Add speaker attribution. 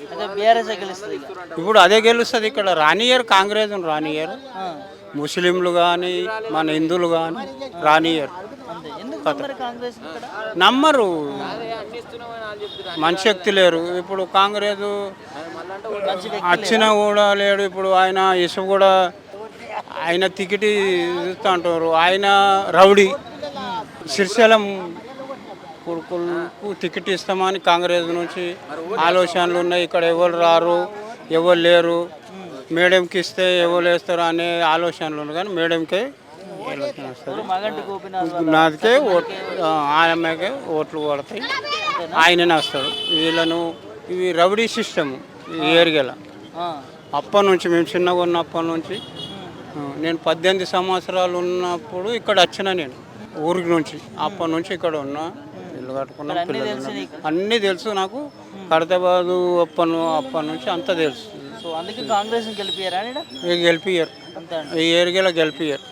Speaker 1: అయితే బీఆర్ఎస్ గెలుస్తుంది ఇక.
Speaker 2: ఇప్పుడు అదే గెలుస్తుంది. ఇక్కడ రానియర్, కాంగ్రెస్ రానియర్,
Speaker 1: ఆ,
Speaker 2: ముస్లింలు కానీ మన హిందువులు కానీ రానియర్.
Speaker 1: అంతే. ఎందుకు మరి కాంగ్రెస్ ఇక్కడ?
Speaker 2: నమ్మరు, మంచి శక్తి లేరు. ఇప్పుడు కాంగ్రెస్
Speaker 1: మంచి వ్యక్తి
Speaker 2: వచ్చినా కూడా లేడు. ఇప్పుడు ఆయన ఇసు కూడా ఆయన టికెట్ ఇస్తా అంటారు. ఆయన రౌడీ సిరిశలం కొడుకులకు టికెట్ ఇస్తామని కాంగ్రెస్ నుంచి ఆలోచనలు ఉన్నాయి. ఇక్కడ ఎవరు రారు, ఎవరు లేరు, మేడంకి ఇస్తే ఎవరు వేస్తారు అనే ఆలోచనలు ఉన్నాయి. కానీ మేడంకే ఎలక్షన్ వస్తుంది.
Speaker 1: మగంటి గోపీనాథ్
Speaker 2: నాదికే ఓట్లు, ఆయనకే ఓట్లు పడతాయి, ఆయననే వస్తాడు. వీళ్ళను ఇవి రౌడీ సిస్టమ్ ఈ ఏరియాలో అప్పటి నుంచి, మేము చిన్నగా ఉన్నప్పటి నుంచి. నేను 18 సంవత్సరాలు ఉన్నప్పుడు ఇక్కడ వచ్చిన, నేను ఊరికి నుంచి. అప్పటి నుంచి ఇక్కడ ఉన్నా, ఇల్లు కట్టుకున్నా, పిల్లలు ఉన్నారు. అన్నీ తెలుసు నాకు. ఖైరతాబాదు అప్పటి నుంచి అంతా తెలుసు.
Speaker 1: సో అందుకే కాంగ్రెస్ గెలిపారా?
Speaker 2: గెలిపియ్యరు,
Speaker 1: అంతే.
Speaker 2: ఈ ఏరియాలో గెలిపియ్యరు.